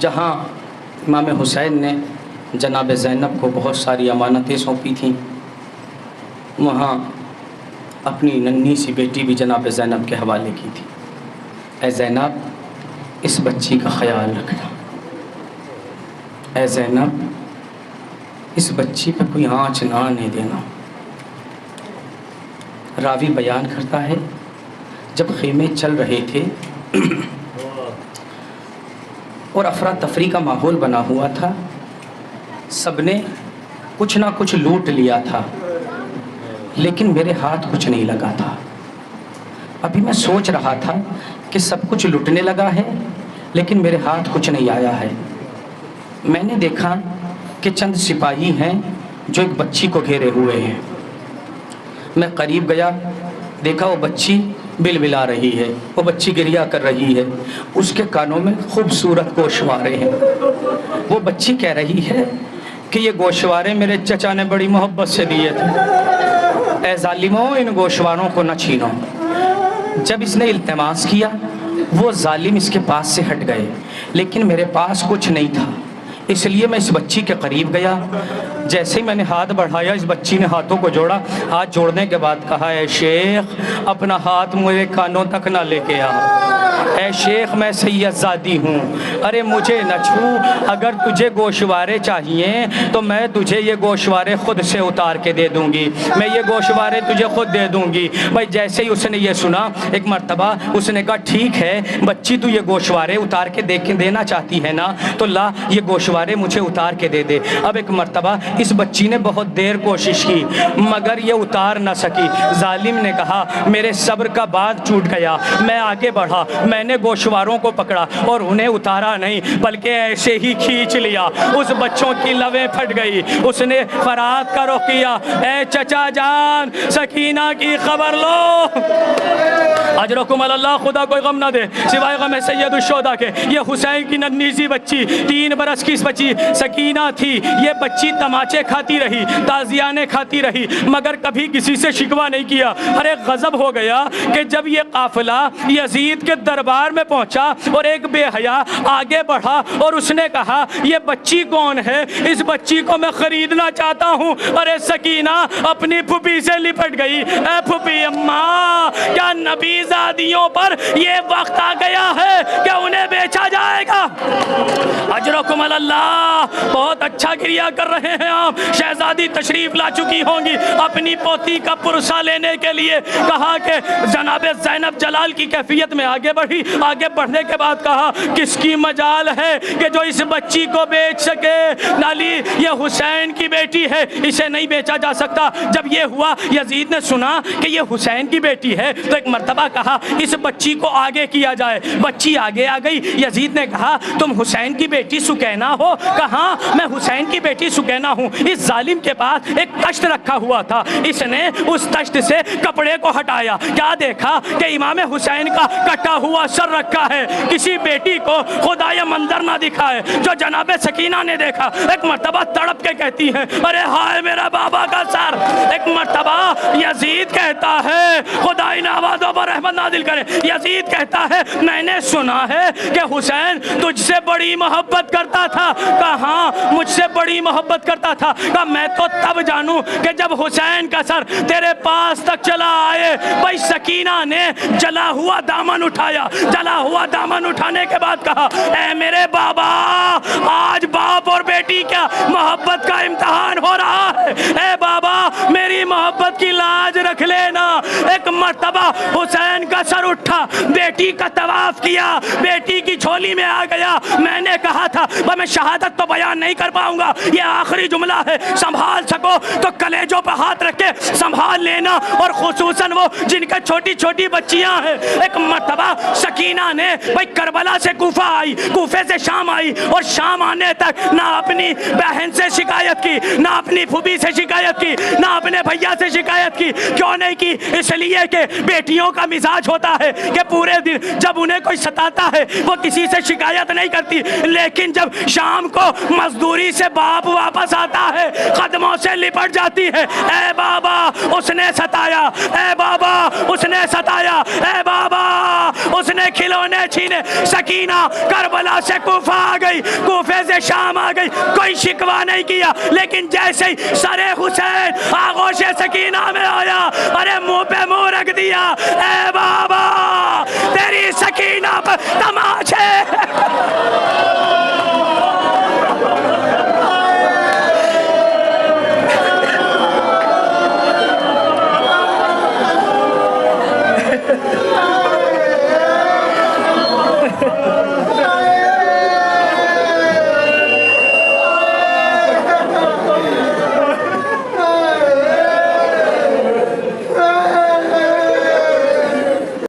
جہاں امام حسین نے جناب زینب کو بہت ساری امانتیں سونپی تھیں، وہاں اپنی ننھی سی بیٹی بھی جناب زینب کے حوالے کی تھی۔ اے زینب، اس بچی کا خیال رکھنا، اے زینب اس بچی پہ کوئی آنچ نہ آنے دینا۔ راوی بیان کرتا ہے جب خیمے چل رہے تھے اور افراتفری کا ماحول بنا ہوا تھا، سب نے کچھ نہ کچھ لوٹ لیا تھا، لیکن میرے ہاتھ کچھ نہیں لگا تھا۔ ابھی میں سوچ رہا تھا کہ سب کچھ لٹنے لگا ہے لیکن میرے ہاتھ کچھ نہیں آیا ہے۔ میں نے دیکھا کہ چند سپاہی ہیں جو ایک بچی کو گھیرے ہوئے ہیں۔ میں قریب گیا، دیکھا وہ بچی بلبلا رہی ہے، وہ بچی گریہ کر رہی ہے، اس کے کانوں میں خوبصورت گوشوارے ہیں۔ وہ بچی کہہ رہی ہے کہ یہ گوشوارے میرے چچا نے بڑی محبت سے دیے تھے، اے ظالموں ان گوشواروں کو نہ چھینو۔ جب اس نے التماس کیا، وہ ظالم اس کے پاس سے ہٹ گئے، لیکن میرے پاس کچھ نہیں تھا، اس لیے میں اس بچی کے قریب گیا۔ جیسے ہی میں نے ہاتھ بڑھایا، اس بچی نے ہاتھوں کو جوڑا۔ ہاتھ جوڑنے کے بعد کہا، اے شیخ اپنا ہاتھ میرے کانوں تک نہ لے کے آ، اے شیخ میں سید زادی ہوں، ارے مجھے نہ چھو، اگر تجھے گوشوارے چاہیے تو میں تجھے یہ گوشوارے خود سے اتار کے دے دوں گی، میں یہ گوشوارے تجھے خود دے دوں گی۔ بھائی جیسے ہی اس نے یہ سنا، ایک مرتبہ اس نے کہا ٹھیک ہے بچی تو یہ گوشوارے اتار کے دینا چاہتی ہے نا، تو لا یہ گوشوارے مجھے اتار کے دے دے۔ اب ایک مرتبہ اس بچی نے بہت دیر کوشش کی مگر یہ اتار نہ سکی۔ ظالم نے کہا میرے صبر کا باندھ ٹوٹ گیا، میں آگے بڑھا، میں نے گوشواروں کو پکڑا اور انہیں اتارا نہیں بلکہ ایسے ہی کھینچ لیا۔ اس بچوں کی لویں پھٹ گئی، اس نے فرات کا رخ کیا، اے چچا جان سکینہ کی خبر لو، اجرکم اللہ، خدا کوئی غم نہ دے سوائے غم سید الشہداء کے۔ یہ حسین کی ننھی سی بچی 3 برس کی بچی سکینہ تھی، یہ بچی تماچے کھاتی رہی، تازیانے کھاتی رہی، مگر کبھی کسی سے شکوہ نہیں کیا۔ ارے غضب ہو گیا کہ جب یہ قافلہ یزید کے دربار میں پہنچا اور ایک بے حیا آگے بڑھا اور اس نے کہا یہ بچی کون ہے، اس بچی کو میں خریدنا چاہتا ہوں۔ ارے سکینہ اپنی پھوپھی سے لپٹ گئی، اے پھوپھی اماں کیا نبی زادیوں پر یہ وقت آ گیا ہے کہ انہیں بیچا جائے گا؟ اجرکم اللہ، بہت اچھا گریہ کر رہے ہیں آپ۔ شہزادی تشریف لا چکی ہوں گی اپنی پوتی کا پرسہ لینے کے لیے۔ کہا کہ جناب زینب جلال کی کیفیت میں آگے بڑھی، آگے بڑھنے کے بعد کہا کس کی مجال ہے کہ جو اس بچی کو بیچ سکے؟ نالی یہ حسین کی بیٹی ہے، اسے نہیں بیچا جا سکتا۔ جب یہ ہوا یزید نے سنا کہ یہ حسین کی بیٹی ہے تو ایک مرتبہ کہا اس بچی کو آگے کیا جائے۔ بچی آگے آ گئی، یزید نے کہا تم حسین کی بیٹی سکینہ ہو؟ کہا میں حسین کی بیٹی سکینہ ہوں۔ اس ظالم کے پاس ایک تشت رکھا ہوا تھا، اس نے اس تشت سے کپڑے کو ہٹایا، کیا دیکھا کہ امام حسین کا کٹا ہوا سر رکھا ہے۔ کسی بیٹی کو خدا یہ منظر نہ دکھائے جو جناب سکینہ نے دیکھا۔ ایک مرتبہ تڑپ کے کہتی ہے ارے ہائے میرا بابا کا سر۔ ایک مرتبہ یزید کہتا ہے خدا ان آوازوں پر رحمت نازل کرے، یزید کہتا ہے میں نے سنا ہے کہ حسین تجھ سے بڑی محبت کرتا تھا۔ کہاں مجھ سے بڑی محبت کرتا تھا؟ کہا میں تو تب جانوں کہ جب حسین کا سر تیرے پاس تک چلا آئے۔ بھائی سکینہ نے جلا ہوا دامن اٹھایا، جلا ہوا دامن اٹھانے کے بعد کہا اے میرے بابا آج باپ اور بیٹی کیا محبت کا امتحان ہو رہا ہے، اے بابا میری محبت کی لاج رکھ لینا۔ ایک مرتبہ حسین کا سر اٹھا، بیٹی کا طواف کیا، بیٹی کی جھولی میں آ گیا۔ میں نے کہا تھا میں شہادت تو بیان نہیں کر پاؤں گا، یہ آخری جملہ ہے، سنبھال سکو تو کلیجوں پہ ہاتھ رکھ کے سنبھال لینا، اور خصوصاً وہ جن کا چھوٹی چھوٹی بچیاں ہیں۔ ایک مرتبہ سکینہ نے بھائی کربلا سے کوفہ آئی، کوفے سے شام آئی، اور شام آنے تک نہ اپنی بہن سے شکایت کی، نہ اپنی پھوپھی سے شکایت کی، نہ اپنے بھیا سے شکایت کی۔ کیوں نہیں کی؟ اس لیے بتائیے کہ بیٹیوں کا مزاج ہوتا ہے کہ پورے دن جب انہیں کوئی ستاتا ہے وہ کسی سے شکایت نہیں کرتی، لیکن جب شام کو مزدوری سے باپ واپس آتا ہے قدموں سے لپٹ جاتی ہے، اے بابا اس نے ستایا، اے بابا اس نے ستایا، اے بابا اس نے کھلونے چھینے۔ سکینہ کربلا سے کوفہ آ گئی، کوفے سے شام آ گئی، کوئی شکوہ نہیں کیا، لیکن جیسے ہی سر حسین آغوش سکینہ میں آیا، ارے منہ پہ منہ رکھ دیا، اے بابا تیری سکینہ پر تماچے